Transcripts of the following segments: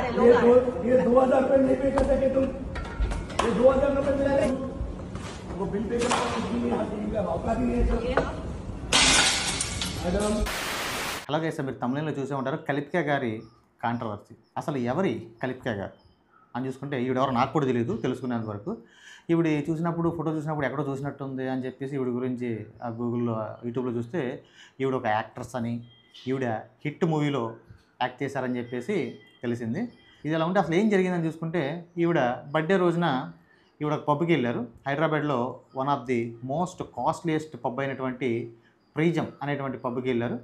ये 2000 रुपये नहीं पे कर सके तुम। ये 2000 रुपये मिला वो बिल पे करना औकात ही नहीं है मैडम। అలాగే సార్ మీరు తమిళంలో చూసే ఉంటారు కలిప్కా గారి కాంట్రవర్సీ. అసలు ఎవరి కలిప్కా గారు అని చూసుకుంటే ఈవిడెవరో నాకు కూడా తెలియదు తెలుసుకునేంత వరకు. ఈవిడ చూసినప్పుడు ఫోటో చూసినప్పుడు ఎక్కడో చూసినట్టుంది అని చెప్పేసి ఈవిడ గురించి ఆ గూగుల్లో యూట్యూబ్లో చూస్తే ఈవిడ ఒక యాక్ట్రెస్ అని, ఈవిడ హిట్ మూవీలో యాక్ట్ చేశారని చెప్పేసి తెలిసింది. ఇది ఎలా ఉంటే అసలు ఏం జరిగిందని చూసుకుంటే ఈవిడ బర్త్డే రోజున ఈవిడ ఒక పబ్కి వెళ్ళారు. హైదరాబాద్లో one of the most costliest pub అయినటువంటి ప్రీజం అనేటువంటి పబ్కి వెళ్ళారు.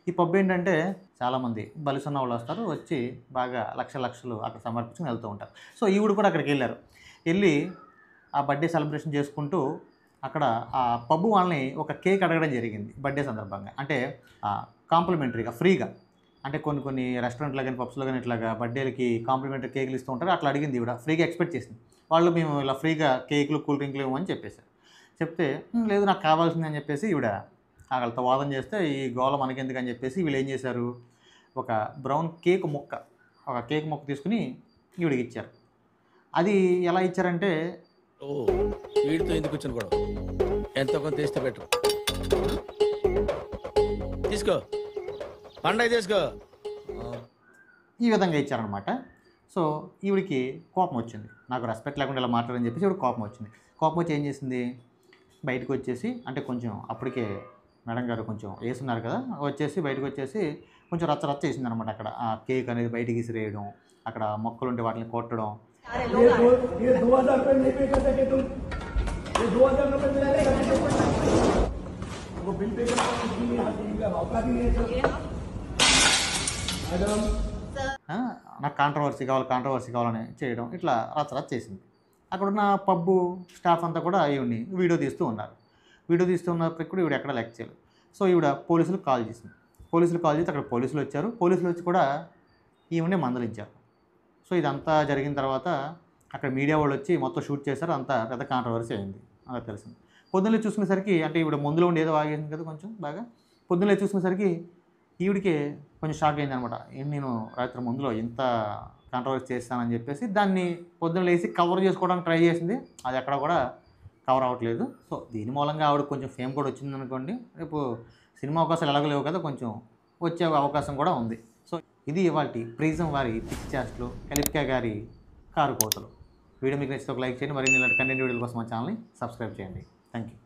ఈ పబ్ ఏంటంటే చాలామంది బలిసున్న వాళ్ళు వస్తారు, వచ్చి బాగా లక్షలు అక్కడ సమర్పించుకుని వెళ్తూ ఉంటారు. సో ఈవిడ కూడా అక్కడికి వెళ్ళారు. వెళ్ళి ఆ బర్త్డే సెలబ్రేషన్ చేసుకుంటూ అక్కడ ఆ పబ్ వాళ్ళని ఒక కేక్ అడగడం జరిగింది బర్త్డే సందర్భంగా. అంటే కాంప్లిమెంటరీగా ఫ్రీగా, అంటే కొన్ని రెస్టారెంట్లో కానీ పబ్స్లో కానీ ఇట్లాగా బర్త్డేలకి కాంప్లిమెంటరీ కేకులు ఇస్తూ ఉంటారు. అట్లా అడిగింది ఈవిడ, ఫ్రీగా ఎక్స్పెక్ట్ చేసింది. వాళ్ళు మేము ఇలా ఫ్రీగా కేకులు కూల్ డ్రింక్లు ఇవ్వమని చెప్పేశారు. చెప్తే లేదు నాకు కావాల్సింది అని చెప్పేసి ఈవిడ వాళ్ళతో వాదన చేస్తే ఈ గోళ మనకెందుకు అని చెప్పేసి వీళ్ళు ఏం చేశారు, ఒక బ్రౌన్ కేక్ ముక్క తీసుకుని ఈవిడికి ఇచ్చారు. అది ఎలా ఇచ్చారంటే వీడితో ఎందుకు వచ్చిన కూడా ఎంతో కొంత తీస్తే బెటర్. తీసుకో పండగ తీసుకో, ఈ విధంగా ఇచ్చారనమాట. సో ఈవిడికి కోపం వచ్చింది, నాకు రెస్పెక్ట్ లేకుండా ఇలా మాట్లాడని చెప్పేసి ఈవిడ కోపం వచ్చింది. కోపం వచ్చి ఏం చేసింది, బయటకు వచ్చేసి అంటే కొంచెం అప్పటికే మేడం గారు కొంచెం వేసున్నారు కదా, వచ్చేసి బయటకు వచ్చేసి కొంచెం రచ్చ చేసింది అనమాట. అక్కడ ఆ కేక్ అనేది బయటికి విసిరేయడం, అక్కడ మొక్కలు ఉంటే వాటిని కొట్టడం. ये 2000 रुपये नहीं पे कर सके तुम। ये 2000 रुपये मिला वो बिल पे करना औकात ही नहीं है मैडम। నాకు కాంట్రవర్సీ కావాలని చేయడం, ఇట్లా రచ్చ చేసింది. అక్కడున్న పబ్బు స్టాఫ్ అంతా కూడా ఈవిడ్ని వీడియో తీస్తూ ఉన్నప్పటికీ కూడా ఈవిడ ఎక్కడ లెక్క చేయలేదు. సో ఈవిడ పోలీసులకు కాల్ చేసింది. అక్కడ పోలీసులు వచ్చారు. పోలీసులు వచ్చి కూడా ఈవిడ్ని మందలించారు. సో ఇదంతా జరిగిన తర్వాత అక్కడ మీడియా వాళ్ళు వచ్చి మొత్తం షూట్ చేశారు. అంతా పెద్ద కాంట్రవర్సీ అయింది, అలా తెలిసింది. పొద్దున్నే చూసుకునేసరికి అంటే ఈవిడ మందులో ఉండి ఏదో ఆగేసింది కదా కొంచెం బాగా. పొద్దున్నే చూసుకునేసరికి ఈవిడికి కొంచెం షాక్ అయింది అనమాట. నేను రాత్రి ముందులో ఇంత కాంట్రవర్సీ చేస్తానని చెప్పేసి దాన్ని పొద్దున్న లేసి కవర్ చేసుకోవడానికి ట్రై చేసింది. అది ఎక్కడ కూడా కవర్ అవ్వట్లేదు. సో దీని మూలంగా ఆవిడ కొంచెం ఫేమ్ కూడా వచ్చింది అనుకోండి. రేపు సినిమా అవకాశాలు ఎలాగలేవు కదా, కొంచెం వచ్చే అవకాశం కూడా ఉంది. సో ఇది ఇవాల్టి ప్రీజం వారి పిక్ చేస్ట్లు, కలిప్కా గారి కారు కోతలు. వీడియో మీకు నచ్చితే ఒక లైక్ చేయండి. మరిన్ని ఇలాంటి కంటెంట్ వీడియోల కోసం మా ఛానల్ని సబ్స్క్రైబ్ చేయండి. Thank you.